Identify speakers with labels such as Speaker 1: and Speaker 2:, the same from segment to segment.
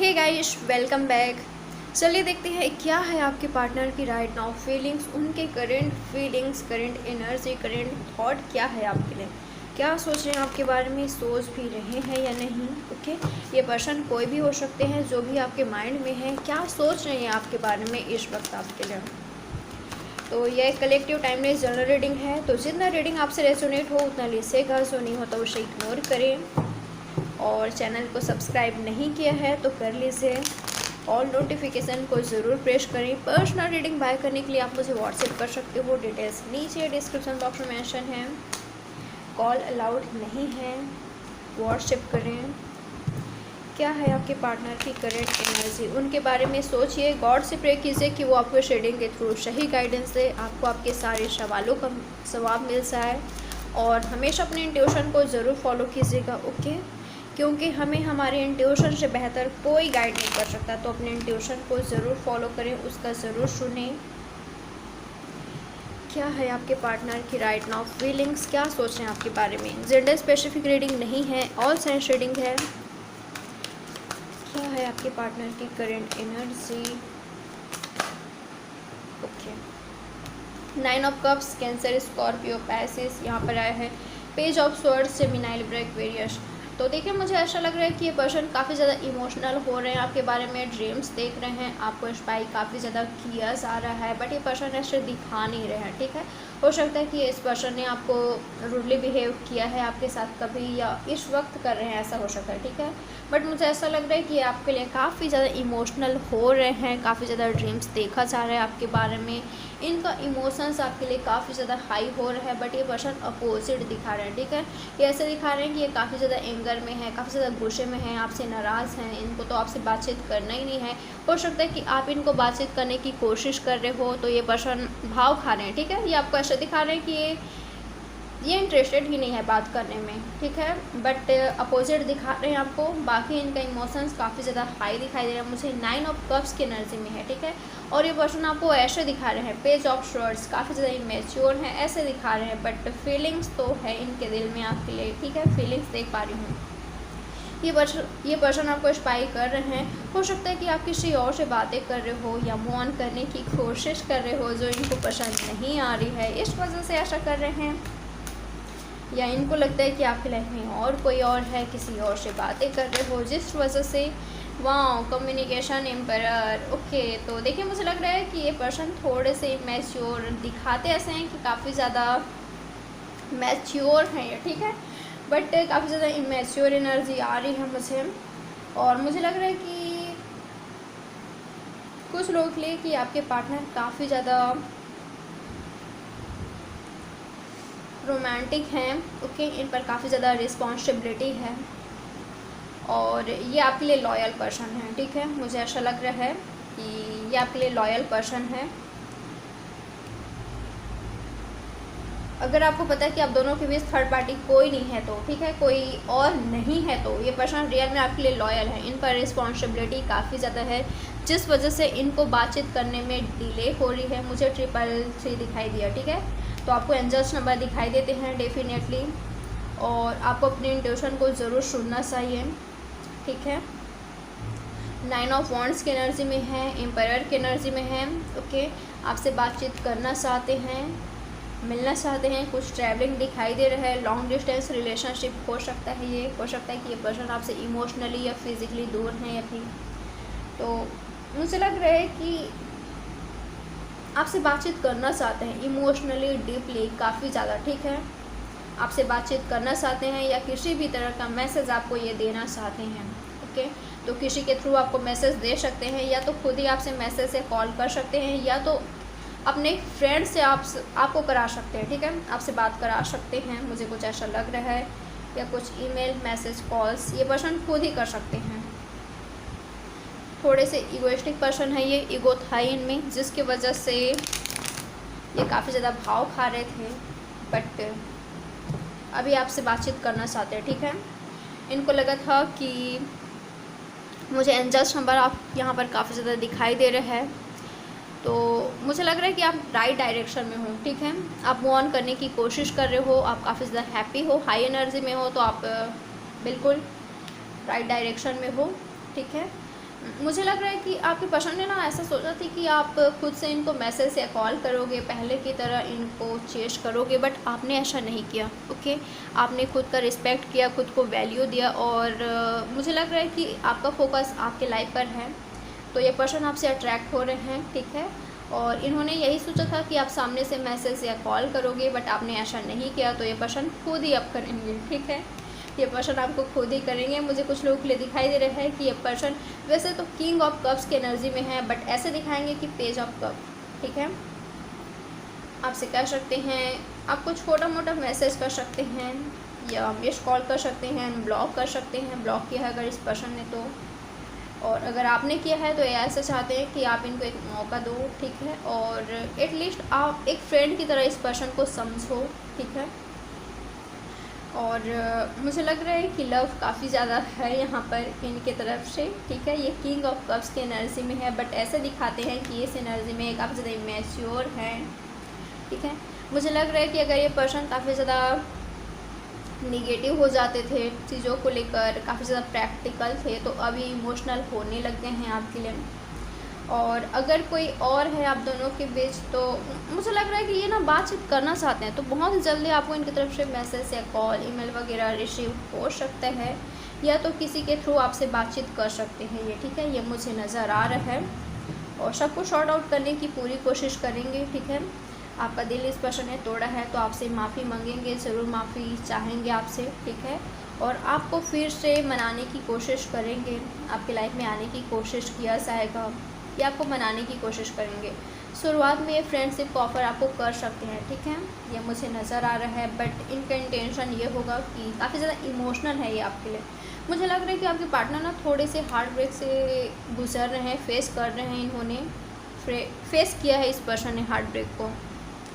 Speaker 1: Hey guys, welcome back. चलिए देखते हैं क्या है आपके पार्टनर की राइट नाउ फीलिंग्स, उनके current feelings, current energy, current through क्या है आपके लिए। क्या सोच रहे हैं आपके बारे में, सोच भी रहे हैं या नहीं। ओके, ये पर्सन कोई भी हो सकते हैं, जो भी आपके माइंड में है, क्या सोच रहे हैं आपके बारे में इस वक्त आपके लिए। तो यह कलेक्टिव टाइमलेस जनरल रीडिंग है, तो जितना रीडिंग आपसे रेजोनेट हो उतना लीजिएगा, जो नहीं होता उसे इग्नोर करें। और चैनल को सब्सक्राइब नहीं किया है तो कर लीजिए, ऑल नोटिफिकेशन को ज़रूर प्रेस करें। पर्सनल रीडिंग बाय करने के लिए आप मुझे व्हाट्सएप कर सकते हो, डिटेल्स नीचे डिस्क्रिप्शन बॉक्स में मेंशन है। कॉल अलाउड नहीं है, व्हाट्सएप करें। क्या है आपके पार्टनर की करंट एनर्जी, उनके बारे में सोचिए, गॉड से प्रे कीजिए कि वो आपको इस रीडिंग के थ्रू सही गाइडेंस दे, आपको आपके सारे सवालों का जवाब मिल जाए। और हमेशा अपने इंट्यूशन को ज़रूर फॉलो कीजिएगा, ओके, क्योंकि हमें हमारे इंट्यूशन से बेहतर कोई गाइड नहीं कर सकता। तो अपने इंट्यूशन को ज़रूर फॉलो करें, उसका ज़रूर सुनें। क्या है आपके पार्टनर की राइट नाउ फीलिंग्स, क्या सोच रहे हैं आपके बारे में। जेंडर स्पेसिफिक रीडिंग नहीं है, ऑल साइंस रीडिंग है। क्या है आपके पार्टनर की current energy. Okay, 9 of cups, Cancer, Scorpio, Pisces यहाँ पर आया है। Page of swords, Gemini, Libra, Aquarius. तो देखिए, मुझे ऐसा लग रहा है कि ये पर्सन काफ़ी ज़्यादा इमोशनल हो रहे हैं आपके बारे में, ड्रीम्स देख रहे हैं, आपको स्पाई काफ़ी ज़्यादा किया जा रहा है, बट ये पर्सन ऐसे दिखा नहीं रहे हैं, ठीक है। हो सकता है कि इस पर्सन ने आपको रूडली बिहेव किया है आपके साथ कभी, या इस वक्त कर रहे हैं, ऐसा हो सकता है, ठीक है। बट मुझे ऐसा लग रहा है कि आपके लिए काफ़ी ज़्यादा इमोशनल हो रहे हैं, काफ़ी ज़्यादा ड्रीम्स देखा जा रहा है आपके बारे में, इनका इमोशंस आपके लिए काफ़ी ज़्यादा हाई हो रहा है। बट ये पर्सन अपोजिट दिखा रहे हैं, ठीक है। ये ऐसे दिखा रहे हैं कि ये काफ़ी ज़्यादा एंगर में है, काफ़ी ज़्यादा गुस्से में है, आपसे नाराज़ हैं, इनको तो आपसे बातचीत करना ही नहीं है। हो सकता है कि आप इनको बातचीत करने की कोशिश कर रहे हो, तो ये पर्सन भाव खा रहे हैं, ठीक है। ये आपको ऐसे दिखा रहे हैं कि ये इंटरेस्टेड ही नहीं है बात करने में, ठीक है। बट अपोजिट दिखा रहे हैं आपको। बाकी इनका इमोशंस काफ़ी ज़्यादा हाई दिखाई दे रहा है मुझे, 9 ऑफ कप्स की एनर्जी में है, ठीक है। और ये पर्सन आपको ऐसे दिखा रहे हैं, पेज ऑफ स्वर्ड्स, काफ़ी ज़्यादा इमेच्योर हैं, ऐसे दिखा रहे हैं। बट फीलिंग्स तो है इनके दिल में आपके लिए, ठीक है, फीलिंग्स देख पा रही हूँ। ये पर्सन आपको स्पाई कर रहे हैं। हो सकता है कि आप किसी और से बातें कर रहे हो या मूव ऑन करने की कोशिश कर रहे हो, जो इनको पसंद नहीं आ रही है, इस वजह से ऐसा कर रहे हैं। या इनको लगता है कि आपकी लाइफ में और कोई और है, किसी और से बातें कर रहे हो, जिस वजह से वाओ कम्युनिकेशन एम्परर। ओके, तो देखिए, मुझे लग रहा है कि ये पर्सन थोड़े से मैच्योर दिखाते ऐसे हैं कि काफ़ी ज़्यादा मैच्योर हैं ये, ठीक है। बट काफ़ी ज़्यादा इमेच्योर एनर्जी आ रही है मुझे। और मुझे लग रहा है कि कुछ लोगों के लिए कि आपके पार्टनर काफ़ी ज़्यादा रोमांटिक हैं, ओके, इन पर काफ़ी ज़्यादा रिस्पॉन्सिबिलिटी है। और ये आपके लिए लॉयल पर्सन है, ठीक है। मुझे ऐसा लग रहा है कि ये आपके लिए लॉयल पर्सन है। अगर आपको पता है कि आप दोनों के बीच थर्ड पार्टी कोई नहीं है तो, ठीक है, कोई और नहीं है, तो ये पर्सन रियल में आपके लिए लॉयल है। इन पर रिस्पॉन्सिबिलिटी काफ़ी ज़्यादा है, जिस वजह से इनको बातचीत करने में डिले हो रही है। मुझे 333 दिखाई दिया, ठीक है। तो आपको एंजल्स नंबर दिखाई देते हैं डेफिनेटली, और आपको अपने इंट्यूशन को ज़रूर सुनना चाहिए, ठीक है। 9 ऑफ वॉन्ड्स की एनर्जी में है, एम्पायर की एनर्जी में है, ओके। आपसे बातचीत करना चाहते हैं, मिलना चाहते हैं, कुछ ट्रैवलिंग दिखाई दे रहा है, लॉन्ग डिस्टेंस रिलेशनशिप हो सकता है। ये हो सकता है कि ये पर्सन आपसे इमोशनली या फिज़िकली दूर हैं अभी। तो मुझे लग रहा है कि आपसे बातचीत करना चाहते हैं इमोशनली डीपली, काफ़ी ज़्यादा, ठीक है। आपसे बातचीत करना चाहते हैं या किसी भी तरह का मैसेज आपको ये देना चाहते हैं, ओके। तो किसी के थ्रू आपको मैसेज दे सकते हैं, या तो खुद ही आपसे मैसेज से कॉल कर सकते हैं, या तो अपने फ्रेंड से आपको करा सकते हैं, ठीक है, आपसे बात करा सकते हैं। मुझे कुछ ऐसा लग रहा है, या कुछ ईमेल, मैसेज, कॉल्स ये पर्सन खुद ही कर सकते हैं। थोड़े से इगोइस्टिक पर्सन है ये, ईगो था इनमें, जिसकी वजह से ये काफ़ी ज़्यादा भाव खा रहे थे। बट अभी आपसे बातचीत करना चाहते हैं, ठीक है। इनको लगा था कि मुझे एंजल्स नंबर आप यहाँ पर काफ़ी ज़्यादा दिखाई दे रहा है, तो मुझे लग रहा है कि आप राइट डायरेक्शन में हो, ठीक है। आप मूव ऑन करने की कोशिश कर रहे हो, आप काफ़ी ज़्यादा हैप्पी हो, हाई एनर्जी में हो, तो आप बिल्कुल राइट डायरेक्शन में हो, ठीक है। मुझे लग रहा है कि आपके पर्सन ने ना ऐसा सोचा थी कि आप खुद से इनको मैसेज या कॉल करोगे, पहले की तरह इनको चेस करोगे, बट आपने ऐसा नहीं किया। ओके, आपने खुद का रिस्पेक्ट किया, खुद को वैल्यू दिया, और मुझे लग रहा है कि आपका फोकस आपके लाइफ पर है। तो ये पर्सन आपसे अट्रैक्ट हो रहे हैं, ठीक है। और इन्होंने यही सोचा था कि आप सामने से मैसेज या कॉल करोगे, बट आपने ऐसा नहीं किया, तो ये पर्सन खुद ही अब करेंगे, ठीक है। ये पर्सन आपको खुद ही करेंगे। मुझे कुछ लोगों के लिए दिखाई दे रहा है कि ये पर्सन वैसे तो किंग ऑफ कप्स की एनर्जी में है, बट ऐसे दिखाएंगे कि पेज ऑफ कप, ठीक है। आपसे कह सकते हैं, आपको छोटा मोटा मैसेज कर सकते हैं या मिस कॉल कर सकते हैं, ब्लॉक कर सकते हैं, ब्लॉक किया है अगर इस पर्सन ने तो। और अगर आपने किया है तो ये ऐसा चाहते हैं कि आप इनको एक मौका दो, ठीक है। और एटलीस्ट आप एक फ्रेंड की तरह इस पर्सन को समझो, ठीक है। और मुझे लग रहा है कि लव काफ़ी ज़्यादा है यहाँ पर इनके तरफ से, ठीक है। ये किंग ऑफ कप्स की एनर्जी में है, बट ऐसे दिखाते हैं कि इस एनर्जी में काफ़ी ज़्यादा मैच्योर है, ठीक है। मुझे लग रहा है कि अगर ये पर्सन काफ़ी ज़्यादा निगेटिव हो जाते थे चीज़ों को लेकर, काफ़ी ज़्यादा प्रैक्टिकल थे, तो अभी इमोशनल होने लग गए हैं आपके लिए। और अगर कोई और है आप दोनों के बीच, तो मुझे लग रहा है कि ये ना बातचीत करना चाहते हैं, तो बहुत जल्दी आपको इनकी तरफ से मैसेज या कॉल, ईमेल वगैरह रिसीव हो सकता है, या तो किसी के थ्रू आपसे बातचीत कर सकते हैं ये, ठीक है। ये मुझे नज़र आ रहा है, और सबको शॉर्ट आउट करने की पूरी कोशिश करेंगे, ठीक है। आपका दिल इस पर्सन ने तोड़ा है तो आपसे माफ़ी मांगेंगे, ज़रूर माफ़ी चाहेंगे आपसे, ठीक है। और आपको फिर से मनाने की कोशिश करेंगे, आपकी लाइफ में आने की कोशिश किया जाएगा, या आपको मनाने की कोशिश करेंगे। शुरुआत में ये फ्रेंडशिप का ऑफ़र आपको कर सकते हैं, ठीक है। ये मुझे नज़र आ रहा है, बट इनका इंटेंशन ये होगा कि काफ़ी ज़्यादा इमोशनल है ये आपके लिए। मुझे लग रहा है कि आपके पार्टनर ना थोड़े से हार्ट ब्रेक से गुजर रहे हैं, फेस कर रहे हैं, इन्होंने फेस किया है इस पर्सन ने हार्ट ब्रेक को,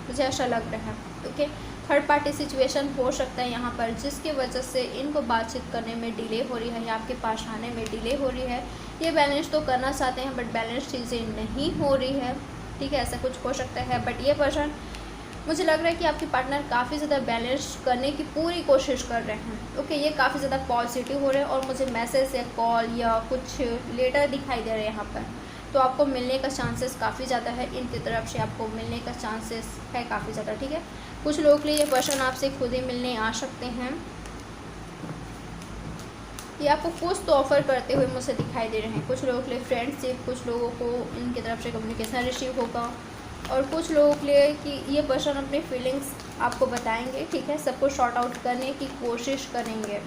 Speaker 1: मुझे ऐसा लग रहा है, ओके। थर्ड पार्टी सिचुएशन हो सकता है यहाँ पर, जिसकी वजह से इनको बातचीत करने में डिले हो रही है या आपके पास आने में डिले हो रही है। ये बैलेंस तो करना चाहते हैं, बट बैलेंस चीज़ें नहीं हो रही है, ठीक है। ऐसा कुछ हो सकता है, बट ये पर्सन, मुझे लग रहा है कि आपके पार्टनर काफ़ी ज़्यादा बैलेंस करने की पूरी कोशिश कर रहे हैं, ओके। ये काफ़ी ज़्यादा पॉजिटिव हो रहे हैं, और मुझे मैसेज या कॉल या कुछ लेटर दिखाई दे रहे हैं यहाँ पर। तो आपको मिलने का चांसेस काफ़ी ज़्यादा है, इनकी तरफ से आपको मिलने का चांसेस है काफ़ी ज़्यादा, ठीक है। कुछ लोगों के लिए ये पर्सन आपसे खुद ही मिलने आ सकते हैं, ये आपको कुछ तो ऑफ़र करते हुए मुझे दिखाई दे रहे हैं। कुछ लोगों के लिए फ्रेंडशिप, कुछ लोगों को इनकी तरफ से कम्युनिकेशन रिसीव होगा, और कुछ लोगों के लिए कि ये पर्सन अपनी फीलिंग्स आपको बताएंगे, ठीक है। सबको शॉर्ट आउट करने की कोशिश करेंगे।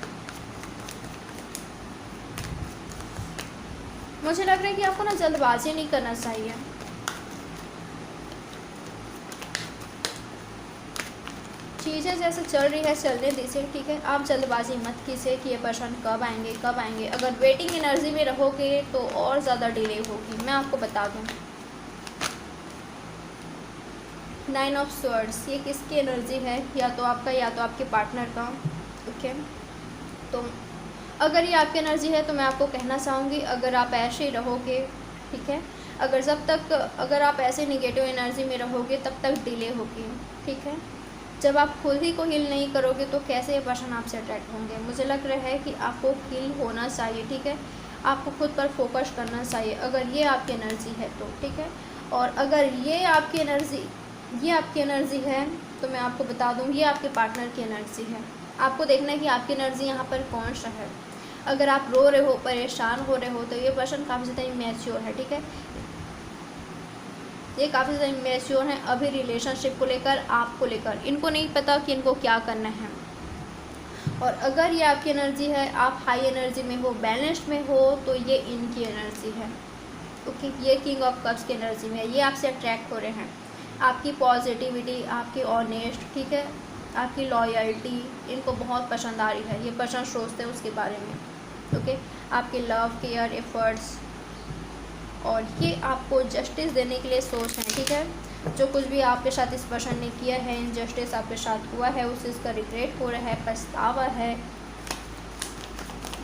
Speaker 1: मुझे लग रहा है कि आपको ना जल्दबाजी नहीं करना चाहिए। चीज़ें जैसे चल रही है चलने दीजिए, ठीक है। आप जल्दबाजी मत कीजिए कि ये पर्सन कब आएंगे कब आएंगे। अगर वेटिंग एनर्जी में रहोगे तो और ज़्यादा डिले होगी, मैं आपको बता दूँ। 9 ऑफ स्वर्ड्स, ये किसकी एनर्जी है? या तो आपका या तो आपके पार्टनर का, ओके। तो अगर ये आपकी एनर्जी है तो मैं आपको कहना चाहूँगी, अगर आप ऐसे ही रहोगे, ठीक है, अगर आप ऐसे निगेटिव एनर्जी में रहोगे तब तक डिले होगी, ठीक है। जब आप खुद ही को हील नहीं करोगे तो कैसे ये पर्सन आपसे अट्रैक्ट होंगे। मुझे लग रहा है कि आपको हील होना चाहिए, ठीक है। आपको खुद पर फोकस करना चाहिए, अगर ये आपकी एनर्जी है तो, ठीक है। और अगर ये आपकी एनर्जी है तो मैं आपको बता दूँ, ये आपके पार्टनर की एनर्जी है। आपको देखना है कि आपकी एनर्जी यहाँ पर कौन सा है। अगर आप रो रहे हो, परेशान हो रहे हो, तो ये पर्सन काफ़ी ज़्यादा इमैच्योर है, ठीक है। ये काफ़ी ज़्यादा इमैच्योर हैं अभी रिलेशनशिप को लेकर, आपको लेकर। इनको नहीं पता कि इनको क्या करना है। और अगर ये आपकी एनर्जी है, आप हाई एनर्जी में हो, बैलेंस्ड में हो, तो ये इनकी एनर्जी है, ओके। ये किंग ऑफ कप्स की एनर्जी में है, ये आपसे अट्रैक्ट हो रहे हैं। आपकी पॉजिटिविटी, आपकी ऑनेस्ट, ठीक है, आपकी लॉयल्टी इनको बहुत पसंद आ रही है। ये पर्सन सोचते हैं उसके बारे में, ओके। आपके लव, केयर, एफर्ट्स, और ये आपको जस्टिस देने के लिए सोच है, ठीक है। जो कुछ भी आपके साथ इस पर्सन ने किया है, इनजस्टिस आपके साथ हुआ है, उस चीज़ का रिग्रेट हो रहा है, पछतावा है।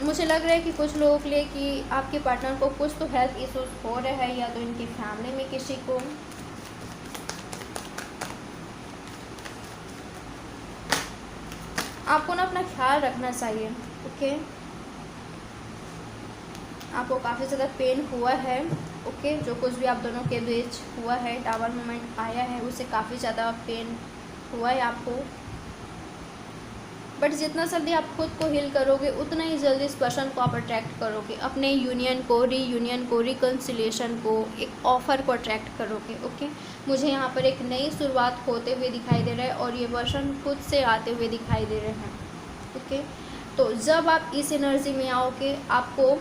Speaker 1: मुझे लग रहा है कि कुछ लोगों के लिए कि आपके पार्टनर को कुछ तो हेल्थ इश्यूज हो रहा है, या तो इनकी फैमिली में किसी को। आपको ना अपना ख्याल रखना चाहिए, ओके। आपको काफ़ी ज़्यादा पेन हुआ है। ओके, जो कुछ भी आप दोनों के बीच हुआ है, टावर मोमेंट आया है, उससे काफ़ी ज़्यादा पेन हुआ है आपको। बट जितना जल्दी आप खुद को हील करोगे उतना ही जल्दी इस पर्सन को आप अट्रैक्ट करोगे, अपने यूनियन को, रीयूनियन को, रिकन्सिलिएशन को, एक ऑफ़र को अट्रैक्ट करोगे। ओके, मुझे यहाँ पर एक नई शुरुआत होते हुए दिखाई दे रहा है और ये पर्सन खुद से आते हुए दिखाई दे रहे हैं। ओके, तो जब आप इस एनर्जी में आओगे आपको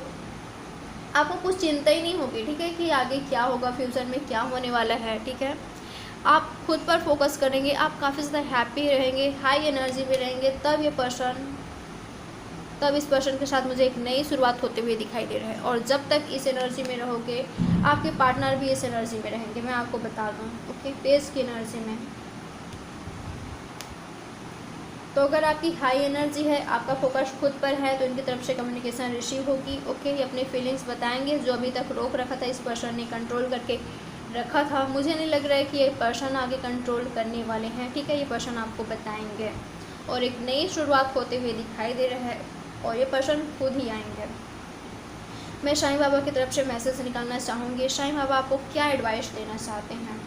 Speaker 1: कुछ चिंता ही नहीं होगी, ठीक है, कि आगे क्या होगा, फ्यूचर में क्या होने वाला है। ठीक है, आप खुद पर फोकस करेंगे, आप काफ़ी ज़्यादा हैप्पी रहेंगे, हाई एनर्जी में रहेंगे। तब इस पर्सन के साथ मुझे एक नई शुरुआत होते हुए दिखाई दे रहा है। और जब तक इस एनर्जी में रहोगे आपके पार्टनर भी इस एनर्जी में रहेंगे, मैं आपको बता दूँ। ओके, पेज की एनर्जी में। तो अगर आपकी हाई एनर्जी है, आपका फोकस खुद पर है, तो इनकी तरफ से कम्युनिकेशन रिसीव होगी। ओके, ये अपनी फीलिंग्स बताएंगे, जो अभी तक रोक रखा था इस पर्सन ने कंट्रोल करके रखा था। मुझे नहीं लग रहा है कि ये पर्सन आगे कंट्रोल करने वाले हैं। ठीक है, ये पर्सन आपको बताएंगे और एक नई शुरुआत होते हुए दिखाई दे रहा है और ये पर्सन खुद ही आएंगे। मैं साईं बाबा की तरफ से मैसेज निकालना चाहूँगी। साईं बाबा आपको क्या एडवाइस देना चाहते हैं?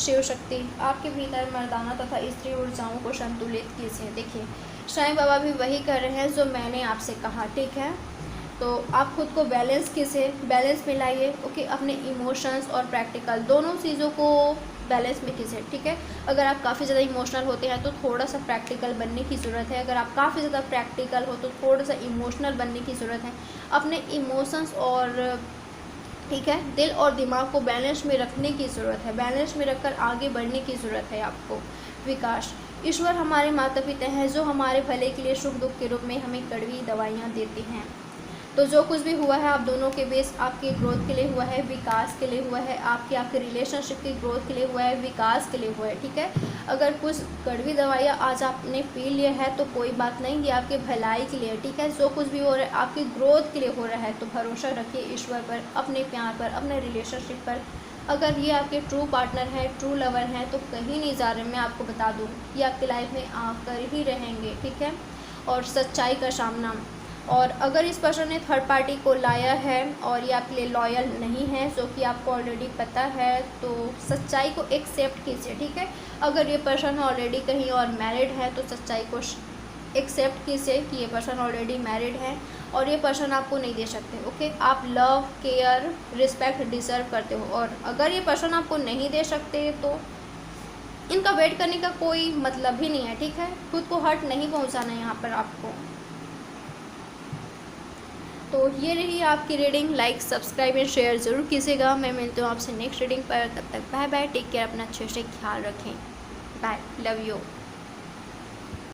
Speaker 1: शिव शक्ति, आपके भीतर मर्दाना तथा स्त्री ऊर्जाओं को संतुलित कीजिए। देखिए, साईं बाबा भी वही कर रहे हैं जो मैंने आपसे कहा। ठीक है, तो आप खुद को बैलेंस में लाइए। ओके, अपने इमोशंस और प्रैक्टिकल दोनों चीज़ों को बैलेंस में कीजिए। ठीक है, अगर आप काफ़ी ज़्यादा इमोशनल होते हैं तो थोड़ा सा प्रैक्टिकल बनने की ज़रूरत है। अगर आप काफ़ी ज़्यादा प्रैक्टिकल हो तो थोड़ा सा इमोशनल बनने की ज़रूरत है। अपने इमोशंस और, ठीक है, दिल और दिमाग को बैलेंस में रखने की ज़रूरत है। बैलेंस में रखकर आगे बढ़ने की ज़रूरत है आपको। विकास, ईश्वर हमारे माता पिता हैं जो हमारे भले के लिए सुख दुख के रूप में हमें कड़वी दवाइयाँ देते हैं। तो जो कुछ भी हुआ है आप दोनों के बेस आपके ग्रोथ के लिए हुआ है, विकास के लिए हुआ है, आपके रिलेशनशिप की ग्रोथ के लिए हुआ है, विकास के लिए हुआ है। ठीक है, अगर कुछ कड़वी दवाइयाँ आज आपने पी लिया है तो कोई बात नहीं, ये आपके भलाई के लिए। ठीक है, जो कुछ भी हो रहा है आपकी ग्रोथ के लिए हो रहा है। तो भरोसा रखिए ईश्वर पर, अपने प्यार पर, अपने रिलेशनशिप पर। अगर ये आपके ट्रू पार्टनर है, ट्रू लवर हैं, तो कहीं नहीं जा रहे। मैं आपको बता दूँ, ये आपकी लाइफ में आकर ही रहेंगे। ठीक है, और सच्चाई का सामना। और अगर इस पर्सन ने थर्ड पार्टी को लाया है और ये आपके लिए लॉयल नहीं है, जो कि आपको ऑलरेडी पता है, तो सच्चाई को एक्सेप्ट कीजिए। ठीक है, अगर ये पर्सन ऑलरेडी कहीं और मैरिड है तो सच्चाई को एक्सेप्ट कीजिए कि ये पर्सन ऑलरेडी मैरिड है और ये पर्सन आपको नहीं दे सकते। ओके, आप लव, केयर, रिस्पेक्ट डिज़र्व करते हो। और अगर ये पर्सन आपको नहीं दे सकते तो इनका वेट करने का कोई मतलब ही नहीं है। ठीक है, खुद को हर्ट नहीं पहुंचाना है यहाँ पर आपको। तो ये रही आपकी reading. Like, subscribe and share ज़रूर कीजिएगा। मैं मिलती हूँ आपसे नेक्स्ट रीडिंग पर। तब तक बाय बाय, टेक केयर, अपना अच्छे से ख्याल रखें। Bye, love you.